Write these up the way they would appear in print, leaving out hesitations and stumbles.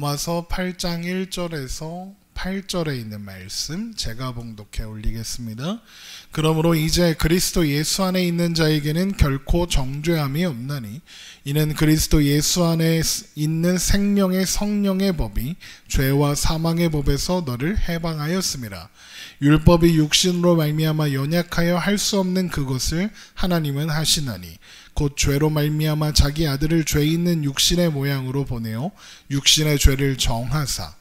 로마서 8장 1절에서 8절에 있는 말씀 제가 봉독해 올리겠습니다. 그러므로 이제 그리스도 예수 안에 있는 자에게는 결코 정죄함이 없나니 이는 그리스도 예수 안에 있는 생명의 성령의 법이 죄와 사망의 법에서 너를 해방하였습니다. 율법이 육신으로 말미암아 연약하여 할 수 없는 그것을 하나님은 하시나니 곧 죄로 말미암아 자기 아들을 죄 있는 육신의 모양으로 보내어 육신의 죄를 정하사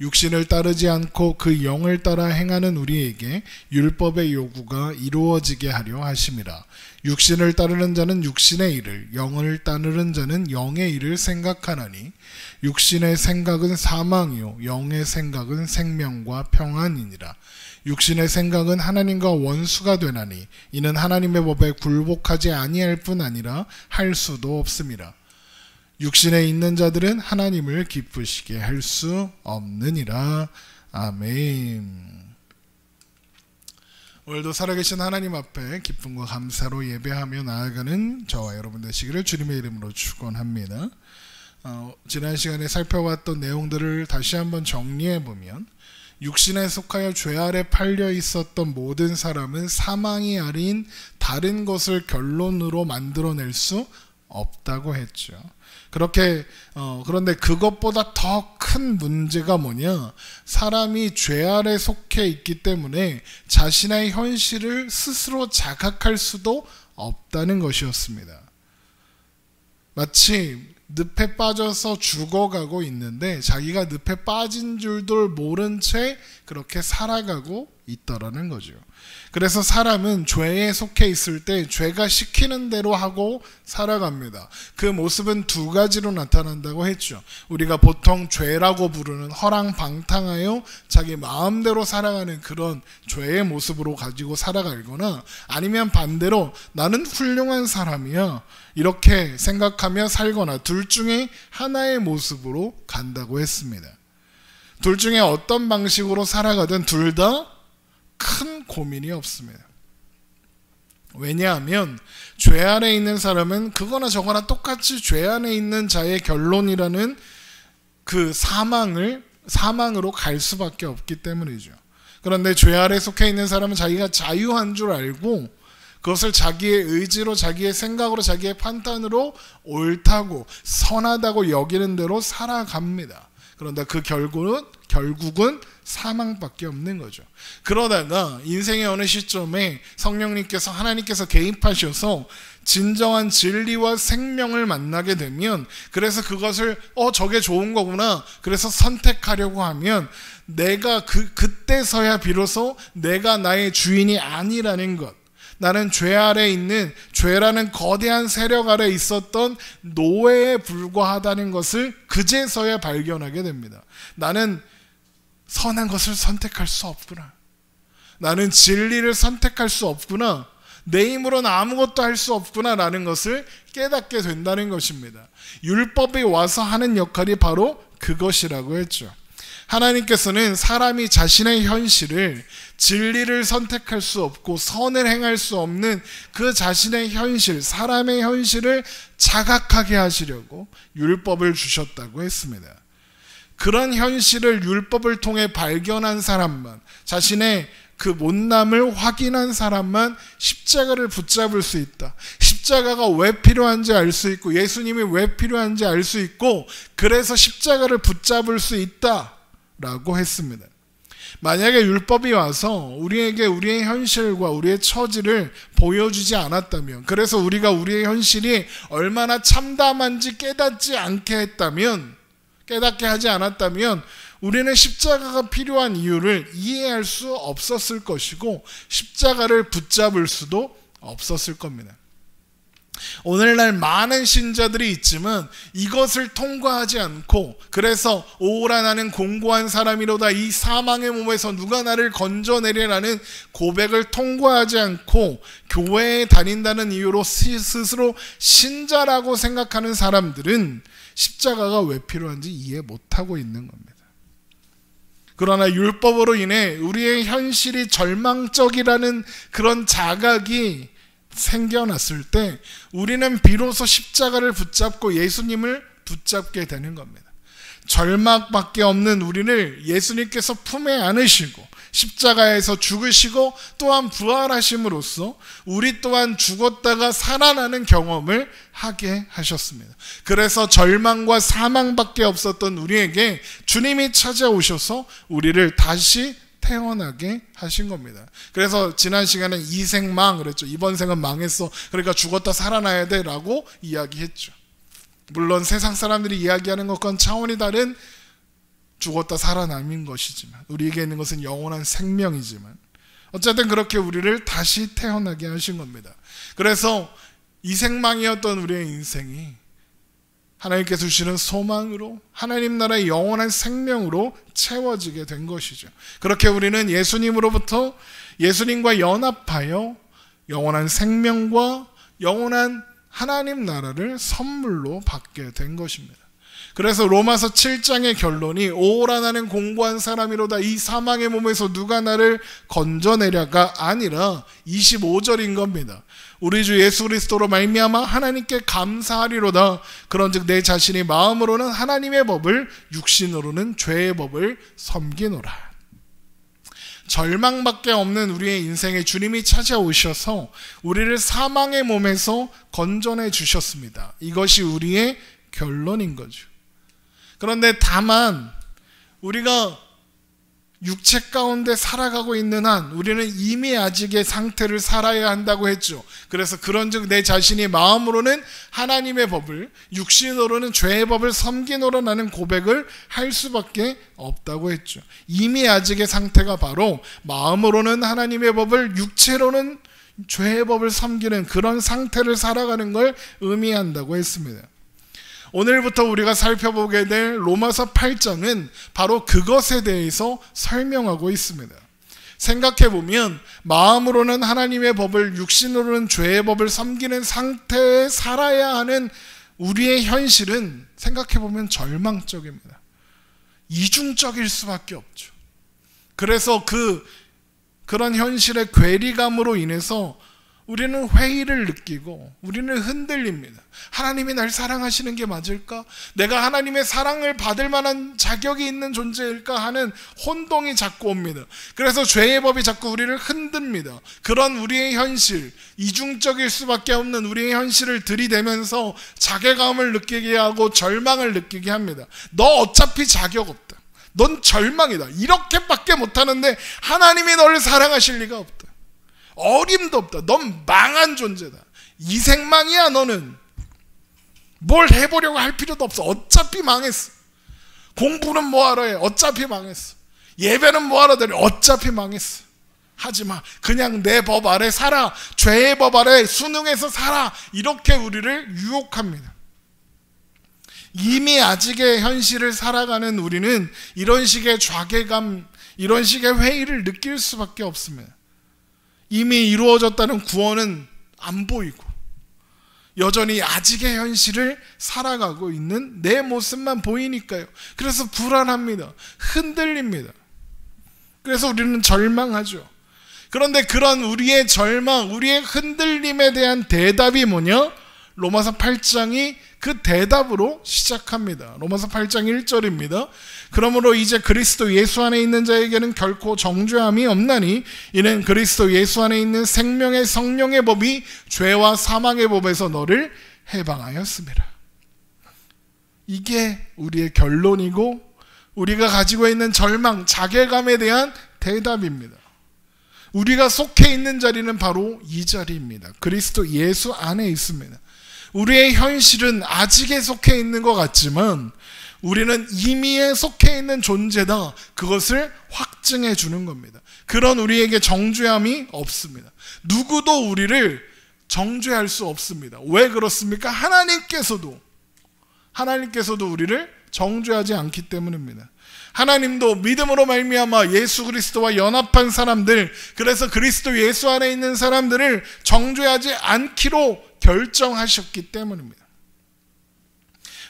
육신을 따르지 않고 그 영을 따라 행하는 우리에게 율법의 요구가 이루어지게 하려 하심이라. 육신을 따르는 자는 육신의 일을, 영을 따르는 자는 영의 일을 생각하나니 육신의 생각은 사망이요 영의 생각은 생명과 평안이니라. 육신의 생각은 하나님과 원수가 되나니 이는 하나님의 법에 굴복하지 아니할 뿐 아니라 할 수도 없음이라. 육신에 있는 자들은 하나님을 기쁘시게 할 수 없느니라. 아멘. 오늘도 살아계신 하나님 앞에 기쁨과 감사로 예배하며 나아가는 저와 여러분 되시기를 주님의 이름으로 축원합니다. 지난 시간에 살펴봤던 내용들을 다시 한번 정리해보면 육신에 속하여 죄 아래 팔려 있었던 모든 사람은 사망이 아닌 다른 것을 결론으로 만들어낼 수 없다고 했죠. 그런데 그것보다 더 큰 문제가 뭐냐? 사람이 죄 아래 속해 있기 때문에 자신의 현실을 스스로 자각할 수도 없다는 것이었습니다. 마치 늪에 빠져서 죽어가고 있는데 자기가 늪에 빠진 줄도 모른 채 그렇게 살아가고 있더라는 거죠. 그래서 사람은 죄에 속해 있을 때 죄가 시키는 대로 하고 살아갑니다. 그 모습은 두 가지로 나타난다고 했죠. 우리가 보통 죄라고 부르는 허랑방탕하여 자기 마음대로 살아가는 그런 죄의 모습으로 가지고 살아가거나 아니면 반대로 나는 훌륭한 사람이야 이렇게 생각하며 살거나 둘 중에 하나의 모습으로 간다고 했습니다. 둘 중에 어떤 방식으로 살아가든 둘 다 큰 고민이 없습니다. 왜냐하면 죄 안에 있는 사람은 그거나 저거나 똑같이 죄 안에 있는 자의 결론이라는 그 사망으로 갈 수밖에 없기 때문이죠. 그런데 죄 아래 속해 있는 사람은 자기가 자유한 줄 알고 그것을 자기의 의지로 자기의 생각으로 자기의 판단으로 옳다고 선하다고 여기는 대로 살아갑니다. 그런데 그 결국은 사망밖에 없는 거죠. 그러다가 인생의 어느 시점에 하나님께서 개입하셔서 진정한 진리와 생명을 만나게 되면 그래서 그것을 저게 좋은 거구나 그래서 선택하려고 하면 내가 그때서야 비로소 내가 나의 주인이 아니라는 것, 나는 죄 아래 있는 죄라는 거대한 세력 아래 있었던 노예에 불과하다는 것을 그제서야 발견하게 됩니다. 나는 선한 것을 선택할 수 없구나. 나는 진리를 선택할 수 없구나. 내 힘으로는 아무것도 할 수 없구나 라는 것을 깨닫게 된다는 것입니다. 율법이 와서 하는 역할이 바로 그것이라고 했죠. 하나님께서는 사람이 자신의 현실을 진리를 선택할 수 없고 선을 행할 수 없는 그 자신의 현실, 사람의 현실을 자각하게 하시려고 율법을 주셨다고 했습니다. 그런 현실을 율법을 통해 발견한 사람만, 자신의 그 못남을 확인한 사람만 십자가를 붙잡을 수 있다. 십자가가 왜 필요한지 알 수 있고 예수님이 왜 필요한지 알 수 있고 그래서 십자가를 붙잡을 수 있다라고 했습니다. 만약에 율법이 와서 우리에게 우리의 현실과 우리의 처지를 보여주지 않았다면, 그래서 우리가 우리의 현실이 얼마나 참담한지 깨닫게 하지 않았다면 우리는 십자가가 필요한 이유를 이해할 수 없었을 것이고 십자가를 붙잡을 수도 없었을 겁니다. 오늘날 많은 신자들이 있지만 이것을 통과하지 않고 그래서 오라 나는 공고한 사람이로다 이 사망의 몸에서 누가 나를 건져내리라는 고백을 통과하지 않고 교회에 다닌다는 이유로 스스로 신자라고 생각하는 사람들은 십자가가 왜 필요한지 이해 못하고 있는 겁니다. 그러나 율법으로 인해 우리의 현실이 절망적이라는 그런 자각이 생겨났을 때 우리는 비로소 십자가를 붙잡고 예수님을 붙잡게 되는 겁니다. 절망밖에 없는 우리를 예수님께서 품에 안으시고 십자가에서 죽으시고 또한 부활하심으로써 우리 또한 죽었다가 살아나는 경험을 하게 하셨습니다. 그래서 절망과 사망밖에 없었던 우리에게 주님이 찾아오셔서 우리를 다시 태어나게 하신 겁니다. 그래서 지난 시간에 이생망 그랬죠. 이번 생은 망했어. 그러니까 죽었다 살아나야 돼 라고 이야기했죠. 물론 세상 사람들이 이야기하는 것과는 차원이 다른 죽었다 살아남인 것이지만 우리에게 있는 것은 영원한 생명이지만 어쨌든 그렇게 우리를 다시 태어나게 하신 겁니다. 그래서 이생망이었던 우리의 인생이 하나님께서 주시는 소망으로 하나님 나라의 영원한 생명으로 채워지게 된 것이죠. 그렇게 우리는 예수님으로부터 예수님과 연합하여 영원한 생명과 영원한 하나님 나라를 선물로 받게 된 것입니다. 그래서 로마서 7장의 결론이 오라 나는 공고한 사람이로다 이 사망의 몸에서 누가 나를 건져내랴가 아니라 25절인 겁니다. 우리 주 예수 그리스도로 말미암아 하나님께 감사하리로다. 그런즉 내 자신이 마음으로는 하나님의 법을 육신으로는 죄의 법을 섬기노라. 절망밖에 없는 우리의 인생에 주님이 찾아오셔서 우리를 사망의 몸에서 건져내 주셨습니다. 이것이 우리의 결론인 거죠. 그런데 다만 우리가 육체 가운데 살아가고 있는 한 우리는 이미 아직의 상태를 살아야 한다고 했죠. 그래서 그런즉 내 자신이 마음으로는 하나님의 법을 육신으로는 죄의 법을 섬기노라는 고백을 할 수밖에 없다고 했죠. 이미 아직의 상태가 바로 마음으로는 하나님의 법을 육체로는 죄의 법을 섬기는 그런 상태를 살아가는 걸 의미한다고 했습니다. 오늘부터 우리가 살펴보게 될 로마서 8장은 바로 그것에 대해서 설명하고 있습니다. 생각해보면 마음으로는 하나님의 법을 육신으로는 죄의 법을 섬기는 상태에 살아야 하는 우리의 현실은 생각해보면 절망적입니다. 이중적일 수밖에 없죠. 그래서 그런 현실의 괴리감으로 인해서 우리는 회의를 느끼고 우리는 흔들립니다. 하나님이 날 사랑하시는 게 맞을까? 내가 하나님의 사랑을 받을 만한 자격이 있는 존재일까 하는 혼동이 자꾸 옵니다. 그래서 죄의 법이 자꾸 우리를 흔듭니다. 그런 우리의 현실, 이중적일 수밖에 없는 우리의 현실을 들이대면서 자괴감을 느끼게 하고 절망을 느끼게 합니다. 너 어차피 자격 없다. 넌 절망이다. 이렇게밖에 못하는데 하나님이 너를 사랑하실 리가 없다. 어림도 없다. 넌 망한 존재다. 이생망이야. 너는 뭘 해보려고 할 필요도 없어. 어차피 망했어. 공부는 뭐하러 해. 어차피 망했어. 예배는 뭐하러 드려. 어차피 망했어. 하지마. 그냥 내 법 아래 살아. 죄의 법 아래 순응해서 살아. 이렇게 우리를 유혹합니다. 이미 아직의 현실을 살아가는 우리는 이런 식의 좌괴감, 이런 식의 회의를 느낄 수밖에 없습니다. 이미 이루어졌다는 구원은 안 보이고 여전히 아직의 현실을 살아가고 있는 내 모습만 보이니까요. 그래서 불안합니다. 흔들립니다. 그래서 우리는 절망하죠. 그런데 그런 우리의 절망, 우리의 흔들림에 대한 대답이 뭐냐? 로마서 8장이 그 대답으로 시작합니다. 로마서 8장 1절입니다. 그러므로 이제 그리스도 예수 안에 있는 자에게는 결코 정죄함이 없나니 이는 그리스도 예수 안에 있는 생명의 성령의 법이 죄와 사망의 법에서 너를 해방하였습니다. 이게 우리의 결론이고 우리가 가지고 있는 절망, 자괴감에 대한 대답입니다. 우리가 속해 있는 자리는 바로 이 자리입니다. 그리스도 예수 안에 있습니다. 우리의 현실은 아직에 속해 있는 것 같지만 우리는 이미에 속해 있는 존재다. 그것을 확증해 주는 겁니다. 그런 우리에게 정죄함이 없습니다. 누구도 우리를 정죄할 수 없습니다. 왜 그렇습니까? 하나님께서도 우리를 정죄하지 않기 때문입니다. 하나님도 믿음으로 말미암아 예수 그리스도와 연합한 사람들, 그래서 그리스도 예수 안에 있는 사람들을 정죄하지 않기로 결정하셨기 때문입니다.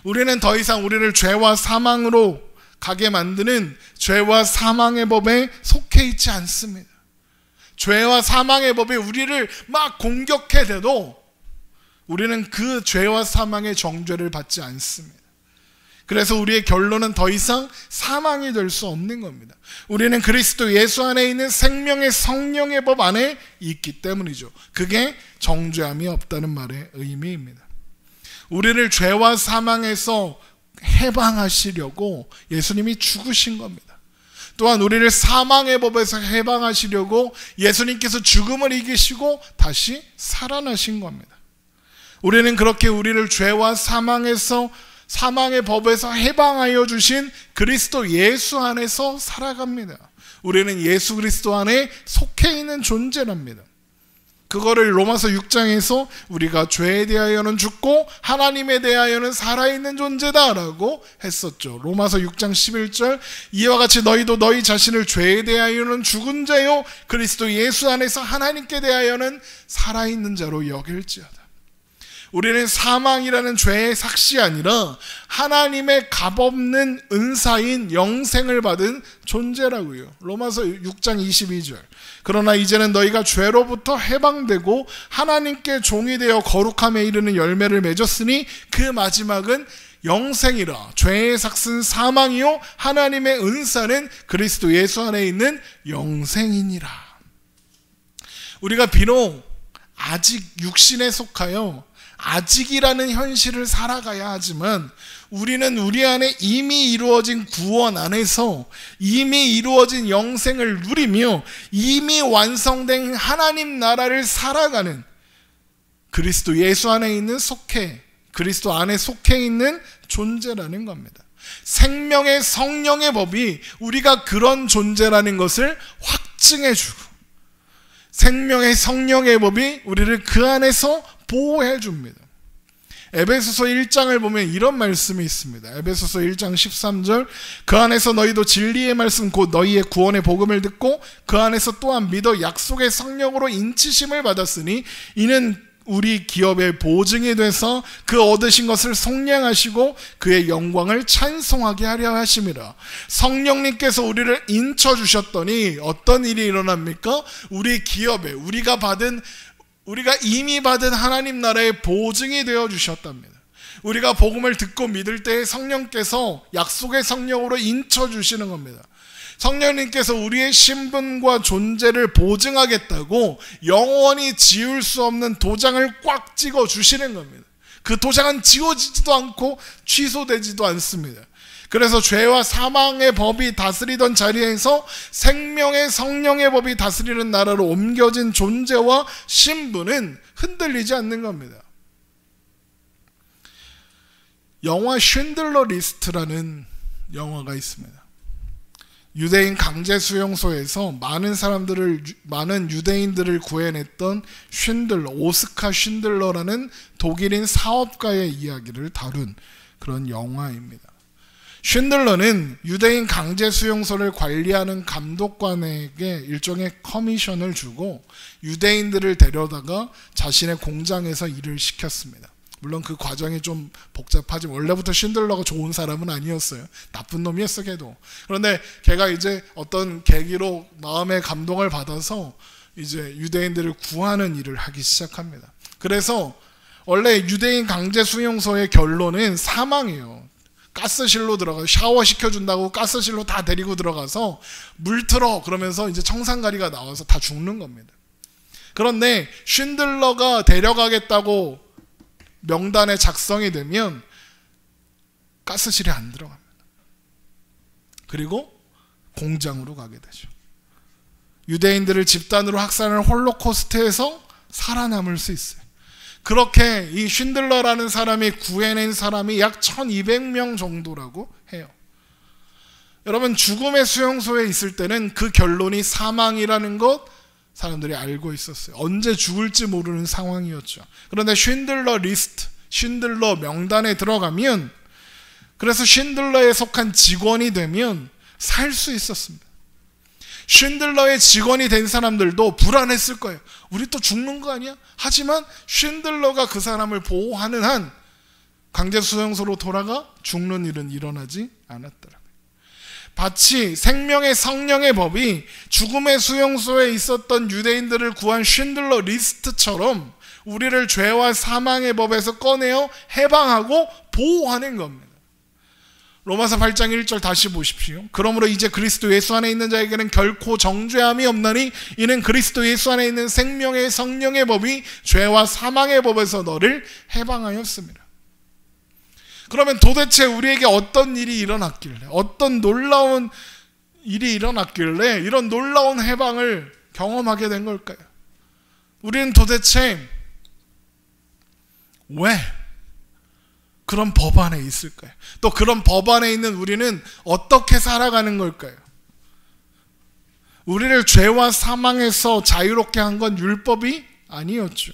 우리는 더 이상 우리를 죄와 사망으로 가게 만드는 죄와 사망의 법에 속해 있지 않습니다. 죄와 사망의 법이 우리를 막 공격해대도 우리는 그 죄와 사망의 정죄를 받지 않습니다. 그래서 우리의 결론은 더 이상 사망이 될 수 없는 겁니다. 우리는 그리스도 예수 안에 있는 생명의 성령의 법 안에 있기 때문이죠. 그게 정죄함이 없다는 말의 의미입니다. 우리를 죄와 사망에서 해방하시려고 예수님이 죽으신 겁니다. 또한 우리를 사망의 법에서 해방하시려고 예수님께서 죽음을 이기시고 다시 살아나신 겁니다. 우리는 그렇게 우리를 죄와 사망의 법에서 해방하여 주신 그리스도 예수 안에서 살아갑니다. 우리는 예수 그리스도 안에 속해 있는 존재랍니다. 그거를 로마서 6장에서 우리가 죄에 대하여는 죽고 하나님에 대하여는 살아있는 존재다라고 했었죠. 로마서 6장 11절, 이와 같이 너희도 너희 자신을 죄에 대하여는 죽은 자요 그리스도 예수 안에서 하나님께 대하여는 살아있는 자로 여길지어다. 우리는 사망이라는 죄의 삭시 아니라 하나님의 값없는 은사인 영생을 받은 존재라고요. 로마서 6장 22절. 그러나 이제는 너희가 죄로부터 해방되고 하나님께 종이 되어 거룩함에 이르는 열매를 맺었으니 그 마지막은 영생이라. 죄의 삭은 사망이요 하나님의 은사는 그리스도 예수 안에 있는 영생이니라. 우리가 비록 아직 육신에 속하여 아직이라는 현실을 살아가야 하지만 우리는 우리 안에 이미 이루어진 구원 안에서 이미 이루어진 영생을 누리며 이미 완성된 하나님 나라를 살아가는 그리스도 예수 안에 있는 그리스도 안에 속해 있는 존재라는 겁니다. 생명의 성령의 법이 우리가 그런 존재라는 것을 확증해주고 생명의 성령의 법이 우리를 그 안에서 보호해 줍니다. 에베소서 1장을 보면 이런 말씀이 있습니다. 에베소서 1장 13절, 그 안에서 너희도 진리의 말씀 곧 너희의 구원의 복음을 듣고 그 안에서 또한 믿어 약속의 성령으로 인치심을 받았으니 이는 우리 기업의 보증이 돼서 그 얻으신 것을 속량하시고 그의 영광을 찬송하게 하려 하심이라. 성령님께서 우리를 인쳐주셨더니 어떤 일이 일어납니까? 우리 기업에 우리가 이미 받은 하나님 나라의 보증이 되어 주셨답니다. 우리가 복음을 듣고 믿을 때 성령께서 약속의 성령으로 인쳐 주시는 겁니다. 성령님께서 우리의 신분과 존재를 보증하겠다고 영원히 지울 수 없는 도장을 꽉 찍어 주시는 겁니다. 그 도장은 지워지지도 않고 취소되지도 않습니다. 그래서 죄와 사망의 법이 다스리던 자리에서 생명의 성령의 법이 다스리는 나라로 옮겨진 존재와 신분은 흔들리지 않는 겁니다. 영화 쉰들러 리스트라는 영화가 있습니다. 유대인 강제 수용소에서 많은 유대인들을 구해냈던 오스카 쉰들러라는 독일인 사업가의 이야기를 다룬 그런 영화입니다. 쉰들러는 유대인 강제 수용소를 관리하는 감독관에게 일종의 커미션을 주고 유대인들을 데려다가 자신의 공장에서 일을 시켰습니다. 물론 그 과정이 좀 복잡하지만 원래부터 쉰들러가 좋은 사람은 아니었어요. 나쁜 놈이었어 걔도. 그런데 걔가 이제 어떤 계기로 마음의 감동을 받아서 이제 유대인들을 구하는 일을 하기 시작합니다. 그래서 원래 유대인 강제 수용소의 결론은 사망이에요. 가스실로 들어가서 샤워 시켜준다고 가스실로 다 데리고 들어가서 물 틀어 그러면서 이제 청산가리가 나와서 다 죽는 겁니다. 그런데 쉰들러가 데려가겠다고 명단에 작성이 되면 가스실에 안 들어갑니다. 그리고 공장으로 가게 되죠. 유대인들을 집단으로 학살하는 홀로코스트에서 살아남을 수 있어요. 그렇게 이 쉰들러라는 사람이 구해낸 사람이 약 1200명 정도라고 해요. 여러분, 죽음의 수용소에 있을 때는 그 결론이 사망이라는 것 사람들이 알고 있었어요. 언제 죽을지 모르는 상황이었죠. 그런데 쉰들러 명단에 들어가면, 그래서 쉰들러에 속한 직원이 되면 살 수 있었습니다. 쉰들러의 직원이 된 사람들도 불안했을 거예요. 우리 또 죽는 거 아니야? 하지만 쉰들러가 그 사람을 보호하는 한 강제수용소로 돌아가 죽는 일은 일어나지 않았더라고요. 마치 생명의 성령의 법이 죽음의 수용소에 있었던 유대인들을 구한 쉰들러 리스트처럼 우리를 죄와 사망의 법에서 꺼내어 해방하고 보호하는 겁니다. 로마서 8장 1절 다시 보십시오. 그러므로 이제 그리스도 예수 안에 있는 자에게는 결코 정죄함이 없나니 이는 그리스도 예수 안에 있는 생명의 성령의 법이 죄와 사망의 법에서 너를 해방하였습니다. 그러면 도대체 우리에게 어떤 일이 일어났길래, 어떤 놀라운 일이 일어났길래 이런 놀라운 해방을 경험하게 된 걸까요? 우리는 도대체 왜 그런 법 안에 있을까요? 또 그런 법 안에 있는 우리는 어떻게 살아가는 걸까요? 우리를 죄와 사망에서 자유롭게 한 건 율법이 아니었죠.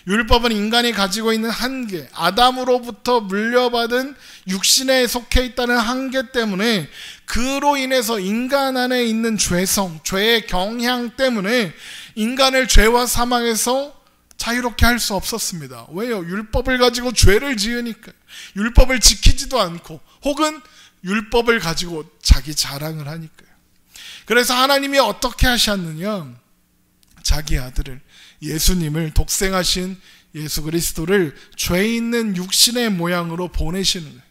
율법은 인간이 가지고 있는 한계, 아담으로부터 물려받은 육신에 속해 있다는 한계 때문에, 그로 인해서 인간 안에 있는 죄성, 죄의 경향 때문에 인간을 죄와 사망에서 자유롭게 할 수 없었습니다. 왜요? 율법을 가지고 죄를 지으니까. 율법을 지키지도 않고, 혹은 율법을 가지고 자기 자랑을 하니까요. 그래서 하나님이 어떻게 하셨느냐? 자기 아들을, 예수님을, 독생하신 예수 그리스도를 죄 있는 육신의 모양으로 보내시는 거예요.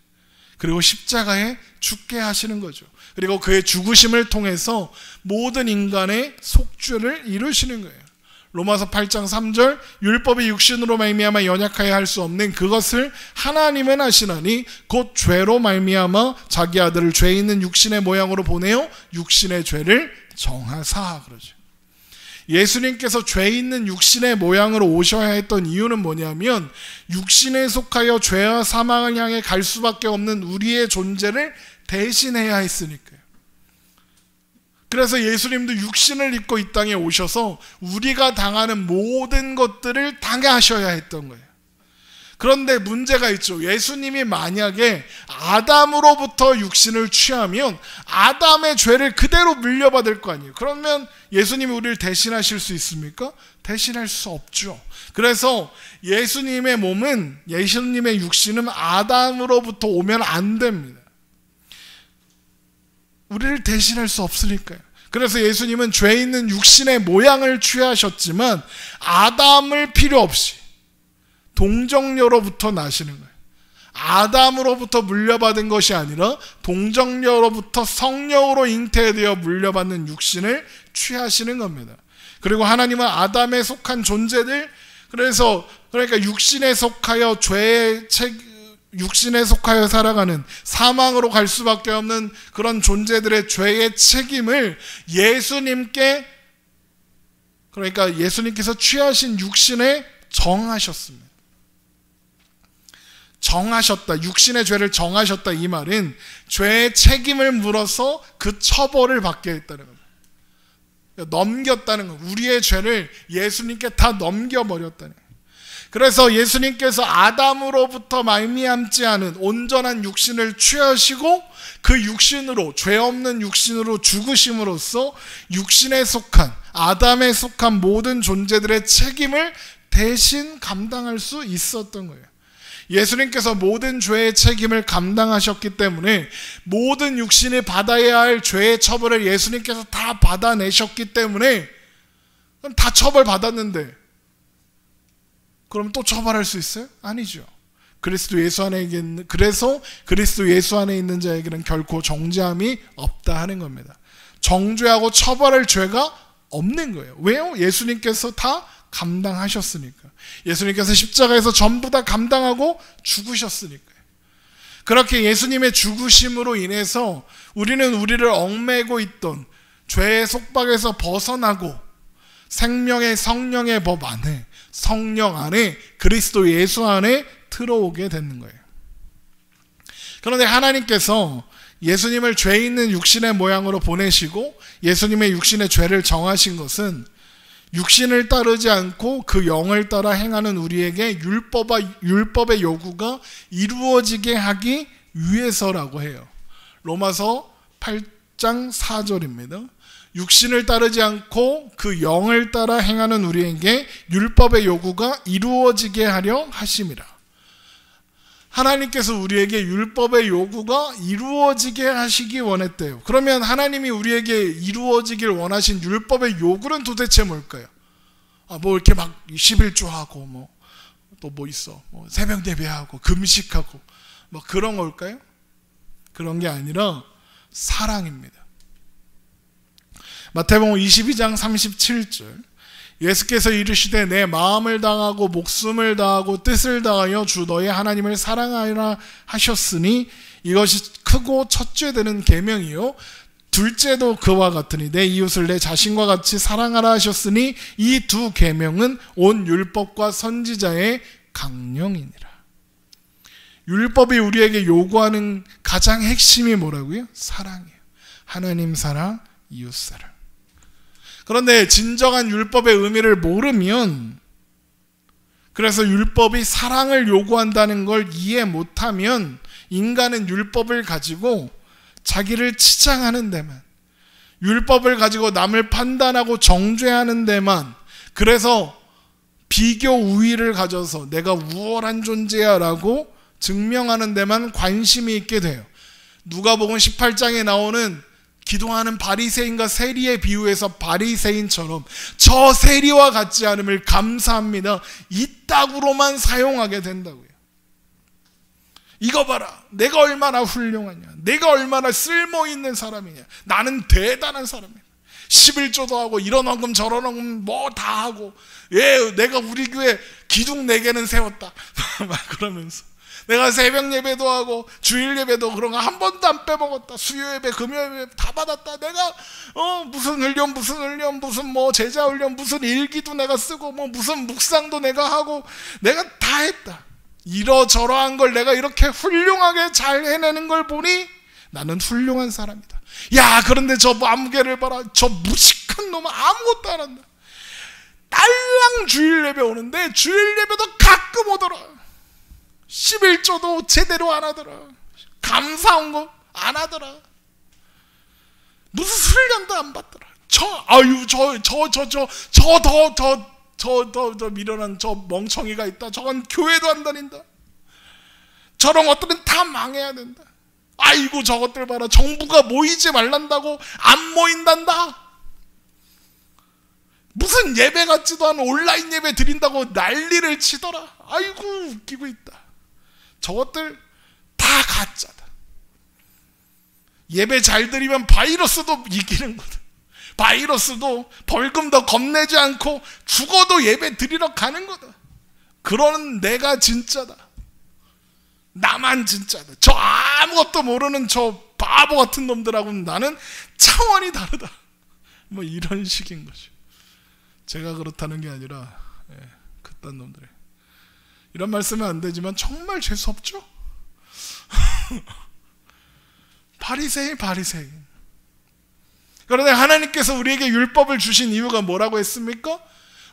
그리고 십자가에 죽게 하시는 거죠. 그리고 그의 죽으심을 통해서 모든 인간의 속죄를 이루시는 거예요. 로마서 8장 3절, 율법이 육신으로 말미암아 연약하여 할 수 없는 그것을 하나님은 하시나니 곧 죄로 말미암아 자기 아들을 죄 있는 육신의 모양으로 보내어 육신의 죄를 정하사, 그러죠. 예수님께서 죄 있는 육신의 모양으로 오셔야 했던 이유는 뭐냐면, 육신에 속하여 죄와 사망을 향해 갈 수밖에 없는 우리의 존재를 대신해야 했으니까요. 그래서 예수님도 육신을 입고 이 땅에 오셔서 우리가 당하는 모든 것들을 당하셔야 했던 거예요. 그런데 문제가 있죠. 예수님이 만약에 아담으로부터 육신을 취하면 아담의 죄를 그대로 물려받을 거 아니에요. 그러면 예수님이 우리를 대신하실 수 있습니까? 대신할 수 없죠. 그래서 예수님의 몸은, 예수님의 육신은 아담으로부터 오면 안 됩니다. 우리를 대신할 수 없으니까요. 그래서 예수님은 죄 있는 육신의 모양을 취하셨지만 아담을 필요 없이 동정녀로부터 나시는 거예요. 아담으로부터 물려받은 것이 아니라 동정녀로부터 성령으로 잉태되어 물려받는 육신을 취하시는 겁니다. 그리고 하나님은 아담에 속한 존재들, 그러니까 육신에 속하여 육신에 속하여 살아가는, 사망으로 갈 수밖에 없는 그런 존재들의 죄의 책임을 예수님께, 그러니까 예수님께서 취하신 육신에 정하셨습니다. 정하셨다, 육신의 죄를 정하셨다, 이 말은 죄의 책임을 물어서 그 처벌을 받게 했다는 겁니다. 넘겼다는 겁니다. 우리의 죄를 예수님께 다 넘겨버렸다는 거예요. 그래서 예수님께서 아담으로부터 말미암지 않은 온전한 육신을 취하시고 그 육신으로, 죄 없는 육신으로 죽으심으로써 육신에 속한, 아담에 속한 모든 존재들의 책임을 대신 감당할 수 있었던 거예요. 예수님께서 모든 죄의 책임을 감당하셨기 때문에 모든 육신이 받아야 할 죄의 처벌을 예수님께서 다 받아내셨기 때문에, 그럼 다 처벌받았는데 그럼 또 처벌할 수 있어요? 아니죠. 그리스도 예수 안에 있는, 그래서 그리스도 예수 안에 있는 자에게는 결코 정죄함이 없다 하는 겁니다. 정죄하고 처벌할 죄가 없는 거예요. 왜요? 예수님께서 다 감당하셨으니까. 예수님께서 십자가에서 전부 다 감당하고 죽으셨으니까요. 그렇게 예수님의 죽으심으로 인해서 우리는 우리를 얽매고 있던 죄의 속박에서 벗어나고 생명의 성령의 법 안에, 성령 안에, 그리스도 예수 안에 들어오게 되는 거예요. 그런데 하나님께서 예수님을 죄 있는 육신의 모양으로 보내시고 예수님의 육신의 죄를 정하신 것은 육신을 따르지 않고 그 영을 따라 행하는 우리에게 율법의 요구가 이루어지게 하기 위해서라고 해요. 로마서 8장 4절입니다. 육신을 따르지 않고 그 영을 따라 행하는 우리에게 율법의 요구가 이루어지게 하려 하심이라. 하나님께서 우리에게 율법의 요구가 이루어지게 하시기 원했대요. 그러면 하나님이 우리에게 이루어지길 원하신 율법의 요구는 도대체 뭘까요? 뭐 이렇게 막 11조하고 또 뭐 있어? 새벽 예배하고 금식하고 뭐 그런 걸까요? 그런 게 아니라 사랑입니다. 마태복음 22장 37절, 예수께서 이르시되 내 마음을 다하고 목숨을 다하고 뜻을 다하여 주 너의 하나님을 사랑하라 하셨으니 이것이 크고 첫째 되는 계명이요 둘째도 그와 같으니 내 이웃을 내 자신과 같이 사랑하라 하셨으니 이 두 계명은 온 율법과 선지자의 강령이니라. 율법이 우리에게 요구하는 가장 핵심이 뭐라고요? 사랑이에요. 하나님 사랑, 이웃 사랑. 그런데 진정한 율법의 의미를 모르면, 그래서 율법이 사랑을 요구한다는 걸 이해 못하면 인간은 율법을 가지고 자기를 치장하는 데만, 율법을 가지고 남을 판단하고 정죄하는 데만, 그래서 비교 우위를 가져서 내가 우월한 존재야 라고 증명하는 데만 관심이 있게 돼요. 누가복음 18장에 나오는 기도하는 바리새인과 세리의 비유에서 바리새인처럼 저 세리와 같지 않음을 감사합니다, 이따구로만 사용하게 된다고요. 이거 봐라, 내가 얼마나 훌륭하냐, 내가 얼마나 쓸모있는 사람이냐, 나는 대단한 사람이야, 11조도 하고 이런 헌금 저런 헌금 뭐 다 하고, 내가 우리 교회 기둥 4개는 세웠다 막 그러면서, 내가 새벽 예배도 하고 주일 예배도 그런 거 한 번도 안 빼먹었다, 수요 예배 금요 예배 다 받았다, 내가 무슨 훈련 무슨 뭐 제자 훈련 무슨 일기도 내가 쓰고 뭐 무슨 묵상도 내가 하고 내가 다 했다, 이러저러한 걸 내가 이렇게 훌륭하게 잘 해내는 걸 보니 나는 훌륭한 사람이다. 야, 그런데 저 마무개를 봐라, 저 무식한 놈은 아무것도 안 한다. 딸랑 주일 예배 오는데 주일 예배도 가끔 오더라, 11조도 제대로 안 하더라, 감사한 거 안 하더라, 무슨 훈련도 안 받더라, 저 미련한 저 멍청이가 있다, 저건 교회도 안 다닌다, 저런 것들은 다 망해야 된다, 아이고 저것들 봐라, 정부가 모이지 말란다고 안 모인단다, 무슨 예배 같지도 않은 온라인 예배 드린다고 난리를 치더라, 아이고 웃기고 있다, 저것들 다 가짜다. 예배 잘 드리면 바이러스도 이기는 거다, 바이러스도 벌금도 겁내지 않고 죽어도 예배 드리러 가는 거다. 그런 내가 진짜다, 나만 진짜다, 저 아무것도 모르는 저 바보 같은 놈들하고는 나는 차원이 다르다, 뭐 이런 식인 거죠. 제가 그렇다는 게 아니라 그딴 놈들이 이런 말씀은 안 되지만 정말 재수없죠. 바리새인. 그런데 하나님께서 우리에게 율법을 주신 이유가 뭐라고 했습니까?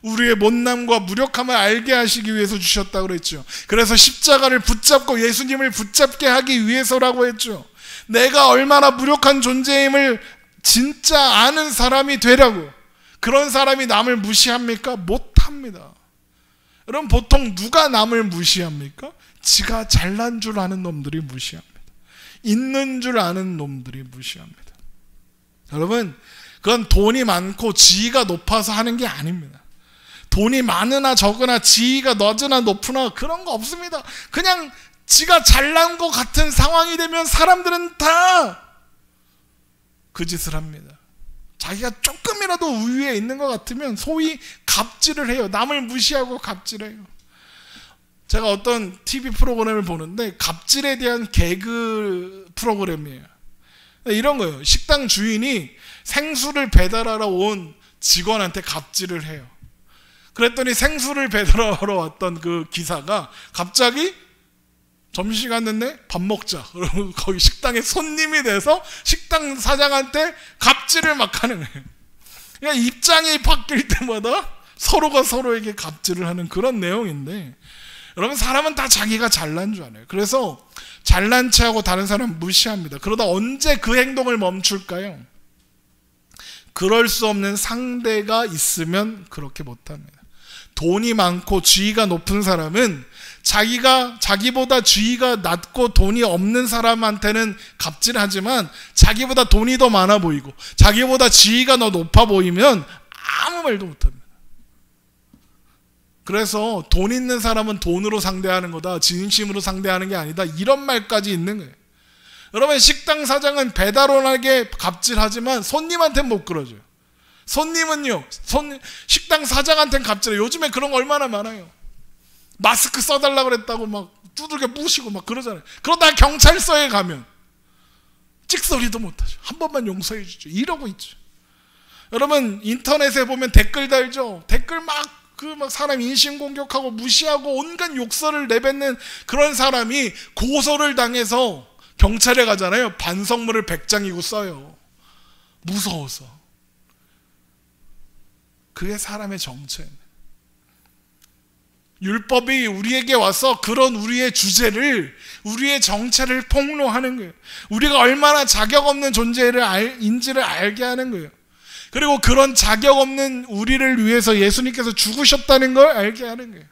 우리의 못남과 무력함을 알게 하시기 위해서 주셨다고 그랬죠. 그래서 십자가를 붙잡고 예수님을 붙잡게 하기 위해서라고 했죠. 내가 얼마나 무력한 존재임을 진짜 아는 사람이 되라고. 그런 사람이 남을 무시합니까? 못합니다. 여러분, 보통 누가 남을 무시합니까? 지가 잘난 줄 아는 놈들이 무시합니다. 있는 줄 아는 놈들이 무시합니다. 여러분, 그건 돈이 많고 지위가 높아서 하는 게 아닙니다. 돈이 많으나 적으나 지위가 낮으나 높으나 그런 거 없습니다. 그냥 지가 잘난 것 같은 상황이 되면 사람들은 다 그 짓을 합니다. 자기가 조금이라도 우위에 있는 것 같으면 소위 갑질을 해요. 남을 무시하고 갑질해요. 제가 어떤 TV 프로그램을 보는데 갑질에 대한 개그 프로그램이에요. 이런 거예요. 식당 주인이 생수를 배달하러 온 직원한테 갑질을 해요. 그랬더니 생수를 배달하러 왔던 그 기사가 갑자기 점심시간 됐네? 밥 먹자. 그러고 거기 식당에 손님이 돼서 식당 사장한테 갑질을 막 하는 거예요. 그러니까 입장이 바뀔 때마다 서로가 서로에게 갑질을 하는 그런 내용인데, 여러분, 사람은 다 자기가 잘난 줄 알아요. 그래서 잘난 체하고 다른 사람 무시합니다. 그러다 언제 그 행동을 멈출까요? 그럴 수 없는 상대가 있으면 그렇게 못합니다. 돈이 많고 지위가 높은 사람은 자기보다 지위가 낮고 돈이 없는 사람한테는 갑질하지만 자기보다 돈이 더 많아 보이고 자기보다 지위가 더 높아 보이면 아무 말도 못합니다. 그래서 돈 있는 사람은 돈으로 상대하는 거다, 진심으로 상대하는 게 아니다, 이런 말까지 있는 거예요. 여러분, 식당 사장은 배달원에게 갑질하지만 손님한테는 못 그러죠. 손님은요, 식당 사장한테는 갑질해요. 요즘에 그런 거 얼마나 많아요. 마스크 써달라고 그랬다고 막 두들겨 부시고 막 그러잖아요. 그러다 경찰서에 가면 찍소리도 못하죠. 한 번만 용서해 주죠. 이러고 있죠. 여러분, 인터넷에 보면 댓글 달죠. 댓글 막 사람 인신공격하고 무시하고 온갖 욕설을 내뱉는 그런 사람이 고소를 당해서 경찰에 가잖아요. 반성문을 100장이고 써요. 무서워서. 그게 사람의 정체입니다. 율법이 우리에게 와서 그런 우리의 주제를, 우리의 정체를 폭로하는 거예요. 우리가 얼마나 자격 없는 존재인지를 알게 하는 거예요. 그리고 그런 자격 없는 우리를 위해서 예수님께서 죽으셨다는 걸 알게 하는 거예요.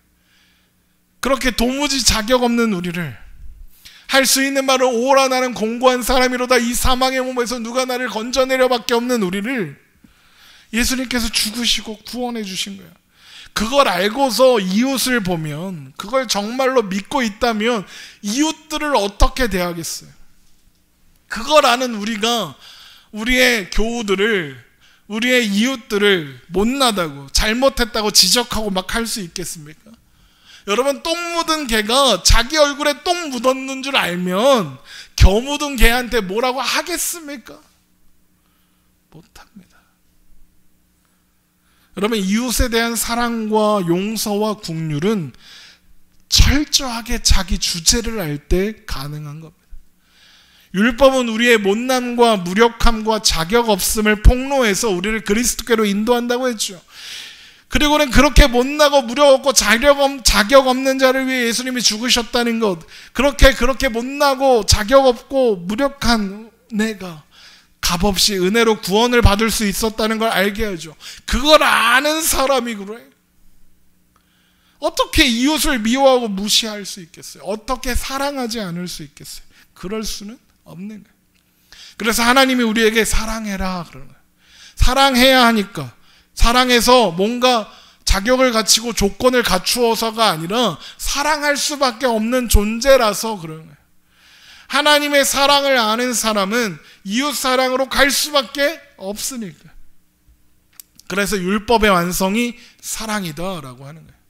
그렇게 도무지 자격 없는 우리를, 할 수 있는 말을 오라 나는 공고한 사람이로다 이 사망의 몸에서 누가 나를 건져내려 밖에 없는 우리를 예수님께서 죽으시고 구원해 주신 거예요. 그걸 알고서 이웃을 보면, 그걸 정말로 믿고 있다면 이웃들을 어떻게 대하겠어요? 그걸 아는 우리가 우리의 교우들을, 우리의 이웃들을 못나다고, 잘못했다고 지적하고 막 할 수 있겠습니까? 여러분, 똥 묻은 개가 자기 얼굴에 똥 묻었는 줄 알면 겨 묻은 개한테 뭐라고 하겠습니까? 못합니다. 여러분, 이웃에 대한 사랑과 용서와 긍휼은 철저하게 자기 주제를 알 때 가능한 겁니다. 율법은 우리의 못남과 무력함과 자격 없음을 폭로해서 우리를 그리스도께로 인도한다고 했죠. 그리고는 그렇게 못나고 무력 없고 자격 없는 자를 위해 예수님이 죽으셨다는 것, 그렇게 못나고 자격 없고 무력한 내가 값없이 은혜로 구원을 받을 수 있었다는 걸 알게 하죠. 그걸 아는 사람이 그래. 어떻게 이웃을 미워하고 무시할 수 있겠어요? 어떻게 사랑하지 않을 수 있겠어요? 그럴 수는 없는 거예요. 그래서 하나님이 우리에게 사랑해라 그러는 거예요. 사랑해야 하니까, 사랑해서 뭔가 자격을 갖추고 조건을 갖추어서가 아니라 사랑할 수밖에 없는 존재라서 그러는 거예요. 하나님의 사랑을 아는 사람은 이웃 사랑으로 갈 수밖에 없으니까. 그래서 율법의 완성이 사랑이다라고 하는 거예요.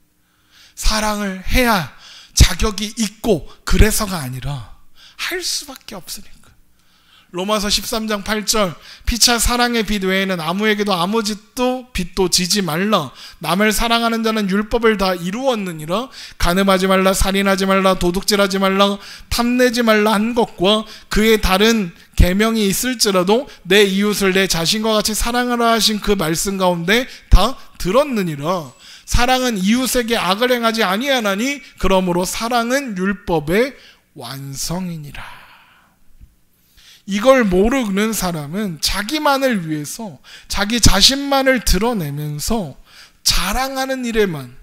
사랑을 해야 자격이 있고 그래서가 아니라 할 수밖에 없으니까. 로마서 13장 8절, 피차 사랑의 빛 외에는 아무에게도 아무 빚도 지지 말라. 남을 사랑하는 자는 율법을 다 이루었느니라. 간음하지 말라, 살인하지 말라, 도둑질하지 말라, 탐내지 말라 한 것과 그의 다른 계명이 있을지라도 내 이웃을 내 자신과 같이 사랑하라 하신 그 말씀 가운데 다 들었느니라. 사랑은 이웃에게 악을 행하지 아니하나니 그러므로 사랑은 율법의 완성이니라. 이걸 모르는 사람은 자기만을 위해서 자기 자신만을 드러내면서 자랑하는 일에만,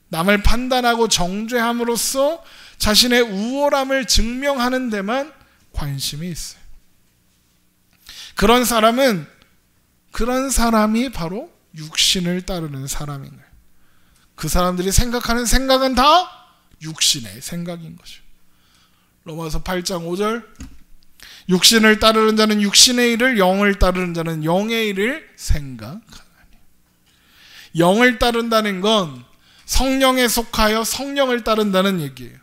남을 판단하고 정죄함으로써 자신의 우월함을 증명하는 데만 관심이 있어요. 그런 사람이 바로 육신을 따르는 사람인 거예요. 그 사람들이 생각하는 생각은 다 육신의 생각인 거죠. 로마서 8장 5절, 육신을 따르는 자는 육신의 일을, 영을 따르는 자는 영의 일을 생각하나니. 영을 따른다는 건 성령에 속하여 성령을 따른다는 얘기예요.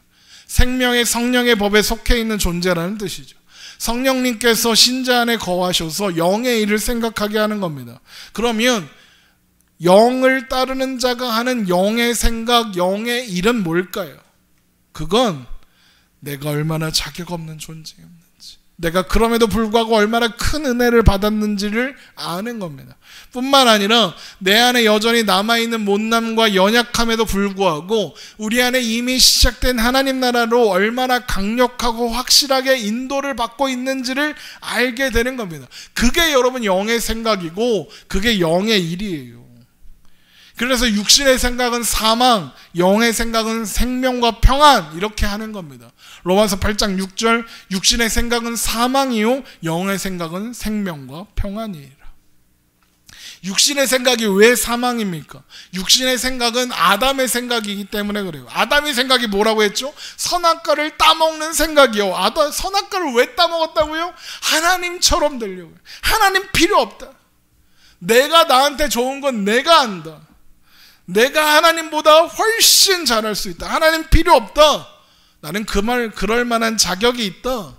생명의 성령의 법에 속해 있는 존재라는 뜻이죠. 성령님께서 신자 안에 거하셔서 영의 일을 생각하게 하는 겁니다. 그러면 영을 따르는 자가 하는 영의 생각, 영의 일은 뭘까요? 그건 내가 얼마나 자격 없는 존재였는지, 내가 그럼에도 불구하고 얼마나 큰 은혜를 받았는지를 아는 겁니다. 뿐만 아니라 내 안에 여전히 남아있는 못남과 연약함에도 불구하고 우리 안에 이미 시작된 하나님 나라로 얼마나 강력하고 확실하게 인도를 받고 있는지를 알게 되는 겁니다. 그게 여러분 영의 생각이고 그게 영의 일이에요. 그래서 육신의 생각은 사망, 영의 생각은 생명과 평안, 이렇게 하는 겁니다. 로마서 8장 6절, 육신의 생각은 사망이요 영의 생각은 생명과 평안이라. 육신의 생각이 왜 사망입니까? 육신의 생각은 아담의 생각이기 때문에 그래요. 아담의 생각이 뭐라고 했죠? 선악과를 따먹는 생각이요. 선악과를 왜 따먹었다고요? 하나님처럼 되려고요. 하나님 필요 없다. 내가 나한테 좋은 건 내가 안다. 내가 하나님보다 훨씬 잘할 수 있다. 하나님 필요 없다. 나는 그럴 만한 자격이 있다.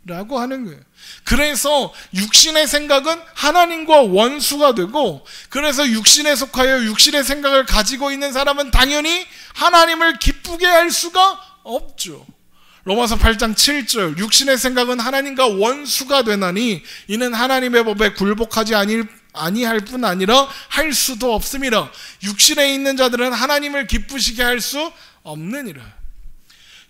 라고 하는 거예요. 그래서 육신의 생각은 하나님과 원수가 되고, 그래서 육신에 속하여 육신의 생각을 가지고 있는 사람은 당연히 하나님을 기쁘게 할 수가 없죠. 로마서 8장 7절, 육신의 생각은 하나님과 원수가 되나니 이는 하나님의 법에 굴복하지 아니할 뿐 아니라 할 수도 없음이라. 육신에 있는 자들은 하나님을 기쁘시게 할 수 없느니라.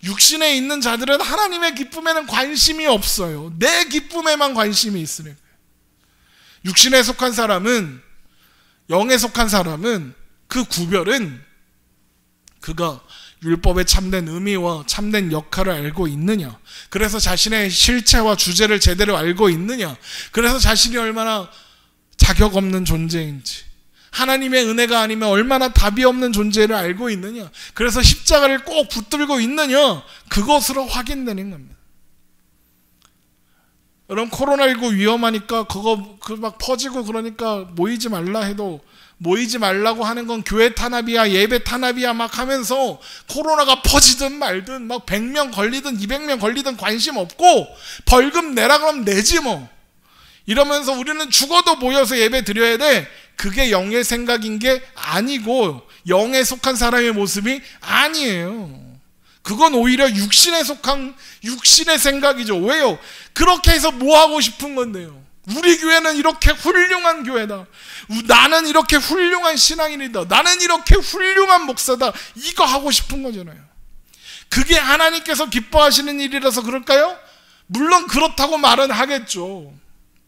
육신에 있는 자들은 하나님의 기쁨에는 관심이 없어요. 내 기쁨에만 관심이 있으니까. 육신에 속한 사람은, 영에 속한 사람은 그 구별은 그가 율법의 참된 의미와 참된 역할을 알고 있느냐, 그래서 자신의 실체와 주제를 제대로 알고 있느냐, 그래서 자신이 얼마나 자격 없는 존재인지, 하나님의 은혜가 아니면 얼마나 답이 없는 존재를 알고 있느냐, 그래서 십자가를 꼭 붙들고 있느냐, 그것으로 확인되는 겁니다. 여러분, 코로나19 위험하니까 그거 막 퍼지고 그러니까 모이지 말라 해도, 모이지 말라고 하는 건 교회 탄압이야, 예배 탄압이야 막 하면서 코로나가 퍼지든 말든 막 100명 걸리든 200명 걸리든 관심 없고 벌금 내라 그러면 내지 뭐, 이러면서 우리는 죽어도 모여서 예배 드려야 돼. 그게 영의 생각인 게 아니고 영에 속한 사람의 모습이 아니에요. 그건 오히려 육신에 속한 육신의 생각이죠. 왜요? 그렇게 해서 뭐 하고 싶은 건데요? 우리 교회는 이렇게 훌륭한 교회다, 나는 이렇게 훌륭한 신앙인이다, 나는 이렇게 훌륭한 목사다, 이거 하고 싶은 거잖아요. 그게 하나님께서 기뻐하시는 일이라서 그럴까요? 물론 그렇다고 말은 하겠죠.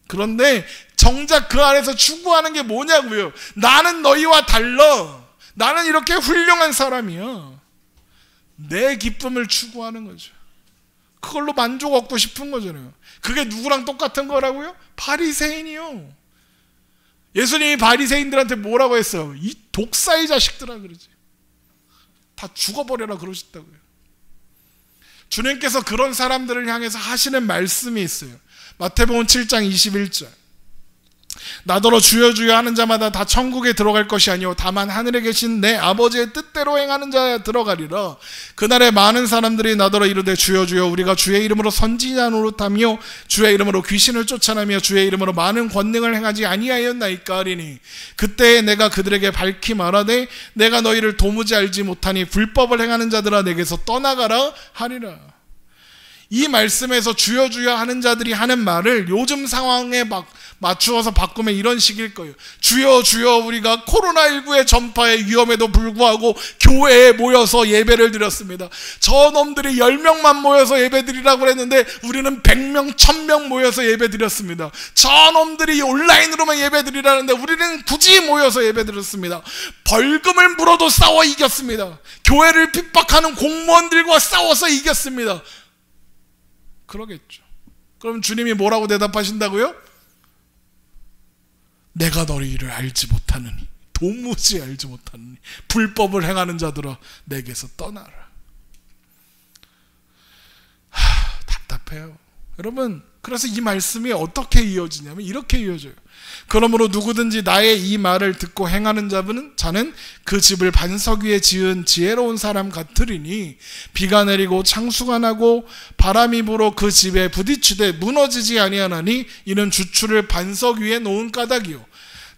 그런데 정작 그 안에서 추구하는 게 뭐냐고요? 나는 너희와 달라, 나는 이렇게 훌륭한 사람이야. 내 기쁨을 추구하는 거죠. 그걸로 만족 얻고 싶은 거잖아요. 그게 누구랑 똑같은 거라고요? 바리새인이요. 예수님이 바리새인들한테 뭐라고 했어요? 이 독사의 자식들아 그러지. 다 죽어버려라 그러셨다고요. 주님께서 그런 사람들을 향해서 하시는 말씀이 있어요. 마태복음 7장 21절. 나더러 주여 주여 하는 자마다 다 천국에 들어갈 것이 아니오 다만 하늘에 계신 내 아버지의 뜻대로 행하는 자야 들어가리라. 그날에 많은 사람들이 나더러 이르되 주여 주여 우리가 주의 이름으로 선지자 노릇하며 주의 이름으로 귀신을 쫓아내며 주의 이름으로 많은 권능을 행하지 아니하였나이까 하리니 그때에 내가 그들에게 밝히 말하되 내가 너희를 도무지 알지 못하니 불법을 행하는 자들아 내게서 떠나가라 하리라. 이 말씀에서 주여 주여 하는 자들이 하는 말을 요즘 상황에 맞추어서 바꾸면 이런 식일 거예요. 주여 주여 우리가 코로나19의 전파의 위험에도 불구하고 교회에 모여서 예배를 드렸습니다. 저 놈들이 10명만 모여서 예배 드리라고 했는데 우리는 100명, 1000명 모여서 예배 드렸습니다. 저 놈들이 온라인으로만 예배 드리라는데 우리는 굳이 모여서 예배 드렸습니다. 벌금을 물어도 싸워 이겼습니다. 교회를 핍박하는 공무원들과 싸워서 이겼습니다. 그러겠죠. 그럼 주님이 뭐라고 대답하신다고요? 내가 너희를 알지 못하느니, 도무지 알지 못하느니 불법을 행하는 자들아 내게서 떠나라. 답답해요. 여러분, 그래서 이 말씀이 어떻게 이어지냐면 이렇게 이어져요. 그러므로 누구든지 나의 이 말을 듣고 행하는 자는 그 집을 반석 위에 지은 지혜로운 사람 같으리니 비가 내리고 창수가 나고 바람이 불어 그 집에 부딪히되 무너지지 아니하나니 이는 주추를 반석 위에 놓은 까닭이요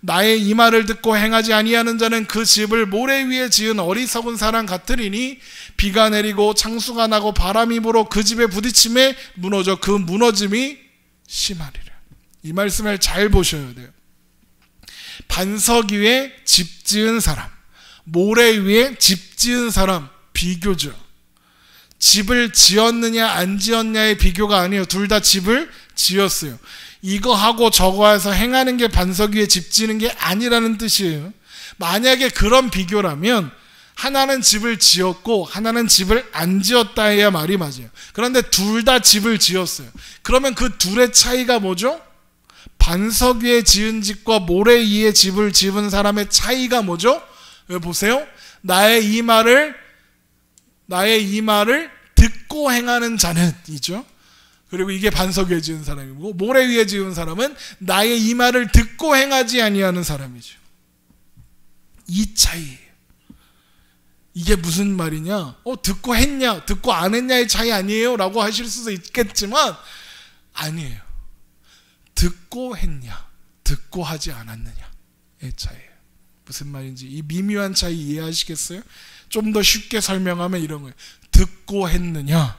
나의 이 말을 듣고 행하지 아니하는 자는 그 집을 모래 위에 지은 어리석은 사람 같으리니 비가 내리고 창수가 나고 바람이 불어 그 집에 부딪힘에 무너져 그 무너짐이 심하리라. 이 말씀을 잘 보셔야 돼요. 반석 위에 집 지은 사람, 모래 위에 집 지은 사람 비교죠. 집을 지었느냐 안 지었냐의 비교가 아니에요. 둘 다 집을 지었어요. 이거 하고 저거 해서 행하는 게 반석 위에 집 지는 게 아니라는 뜻이에요. 만약에 그런 비교라면 하나는 집을 지었고 하나는 집을 안 지었다 해야 말이 맞아요. 그런데 둘 다 집을 지었어요. 그러면 그 둘의 차이가 뭐죠? 반석 위에 지은 집과 모래 위에 집을 지은 사람의 차이가 뭐죠? 여기 보세요. 나의 이 말을 듣고 행하는 자는 이죠. 그리고 이게 반석 위에 지은 사람이고, 모래 위에 지은 사람은 나의 이 말을 듣고 행하지 아니하는 사람이죠. 이 차이예요. 이게 무슨 말이냐? 듣고 했냐, 듣고 안 했냐의 차이 아니에요? 라고 하실 수도 있겠지만 아니에요. 듣고 했냐, 듣고 하지 않았느냐의 차이예요. 무슨 말인지 이 미묘한 차이 이해하시겠어요? 좀 더 쉽게 설명하면 이런 거예요. 듣고 했느냐,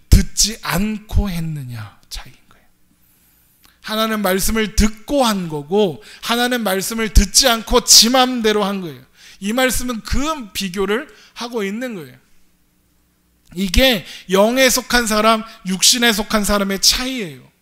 듣지 않고 했느냐 차이인 거예요. 하나는 말씀을 듣고 한 거고, 하나는 말씀을 듣지 않고 지 맘대로 한 거예요. 이 말씀은 그 비교를 하고 있는 거예요. 이게 영에 속한 사람, 육신에 속한 사람의 차이예요.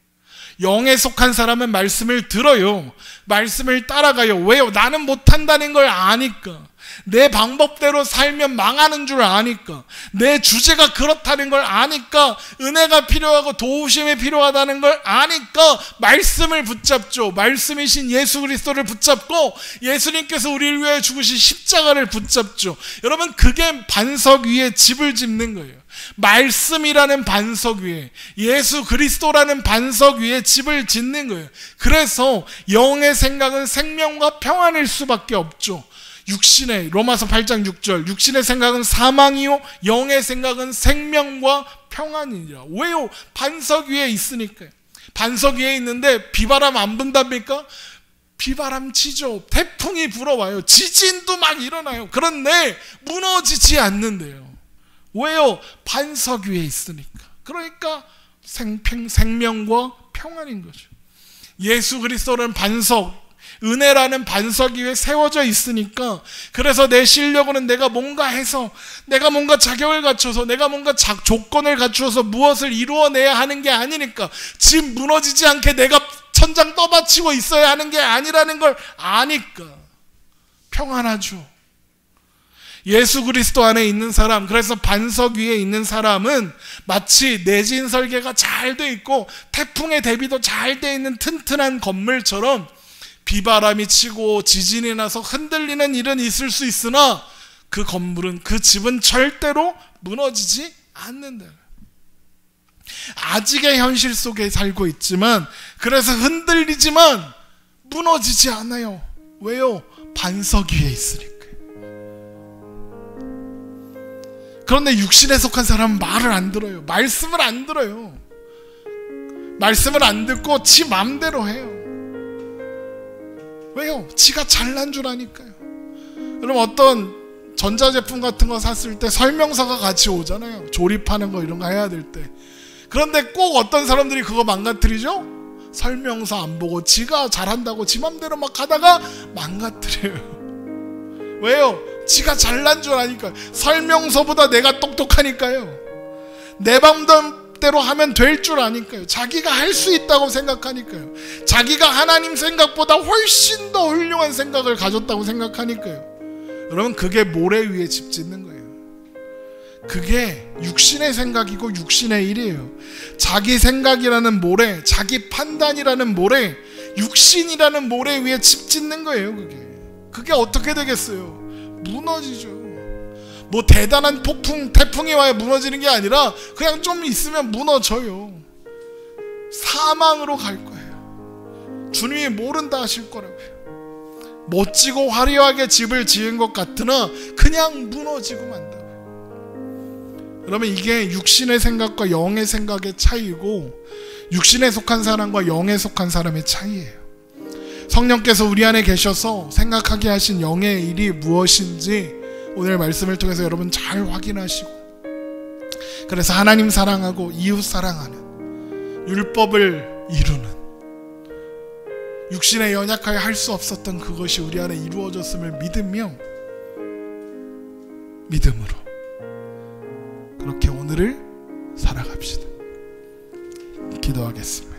영에 속한 사람은 말씀을 들어요. 말씀을 따라가요. 왜요? 나는 못한다는 걸 아니까. 내 방법대로 살면 망하는 줄 아니까. 내 주제가 그렇다는 걸 아니까. 은혜가 필요하고 도우심이 필요하다는 걸 아니까 말씀을 붙잡죠. 말씀이신 예수 그리스도를 붙잡고 예수님께서 우리를 위해 죽으신 십자가를 붙잡죠. 여러분, 그게 반석 위에 집을 짓는 거예요. 말씀이라는 반석 위에, 예수 그리스도라는 반석 위에 집을 짓는 거예요. 그래서 영의 생각은 생명과 평안일 수밖에 없죠. 육신의, 로마서 8장 6절, 육신의 생각은 사망이요 영의 생각은 생명과 평안이니라. 왜요? 반석 위에 있으니까요. 반석 위에 있는데 비바람 안 분답니까? 비바람 치죠. 태풍이 불어와요. 지진도 막 일어나요. 그런데 무너지지 않는데요. 왜요? 반석 위에 있으니까. 그러니까 생명과 평안인 거죠. 예수 그리스도는 반석, 은혜라는 반석 위에 세워져 있으니까, 그래서 내 실력으로는 내가 뭔가 해서, 내가 뭔가 자격을 갖춰서, 내가 뭔가 조건을 갖추어서 무엇을 이루어내야 하는 게 아니니까, 집 무너지지 않게 내가 천장 떠받치고 있어야 하는 게 아니라는 걸 아니까 평안하죠. 예수 그리스도 안에 있는 사람, 그래서 반석 위에 있는 사람은 마치 내진 설계가 잘 돼 있고 태풍의 대비도 잘 돼 있는 튼튼한 건물처럼 비바람이 치고 지진이 나서 흔들리는 일은 있을 수 있으나 그 건물은, 그 집은 절대로 무너지지 않는다. 아직의 현실 속에 살고 있지만, 그래서 흔들리지만 무너지지 않아요. 왜요? 반석 위에 있으니까. 그런데 육신에 속한 사람은 말을 안 들어요. 말씀을 안 들어요. 말씀을 안 듣고 지 맘대로 해요. 왜요? 지가 잘난 줄 아니까요. 여러분, 어떤 전자제품 같은 거 샀을 때 설명서가 같이 오잖아요. 조립하는 거 이런 거 해야 될 때. 그런데 꼭 어떤 사람들이 그거 망가뜨리죠? 설명서 안 보고 지가 잘한다고 지 맘대로 막 하다가 망가뜨려요. 왜요? 지가 잘난 줄 아니까. 설명서보다 내가 똑똑하니까요. 내 맘대로 하면 될 줄 아니까요. 자기가 할 수 있다고 생각하니까요. 자기가 하나님 생각보다 훨씬 더 훌륭한 생각을 가졌다고 생각하니까요. 여러분, 그게 모래 위에 집 짓는 거예요. 그게 육신의 생각이고 육신의 일이에요. 자기 생각이라는 모래, 자기 판단이라는 모래, 육신이라는 모래 위에 집 짓는 거예요. 그게 어떻게 되겠어요? 무너지죠. 뭐 대단한 폭풍, 태풍이 와야 무너지는 게 아니라 그냥 좀 있으면 무너져요. 사망으로 갈 거예요. 주님이 모른다 하실 거라고요. 멋지고 화려하게 집을 지은 것 같으나 그냥 무너지고 만다고요. 그러면 이게 육신의 생각과 영의 생각의 차이고, 육신에 속한 사람과 영에 속한 사람의 차이예요. 성령께서 우리 안에 계셔서 생각하게 하신 영의 일이 무엇인지 오늘 말씀을 통해서 여러분 잘 확인하시고, 그래서 하나님 사랑하고 이웃 사랑하는, 율법을 이루는, 육신에 연약하여 할 수 없었던 그것이 우리 안에 이루어졌음을 믿으며, 믿음으로 그렇게 오늘을 살아갑시다. 기도하겠습니다.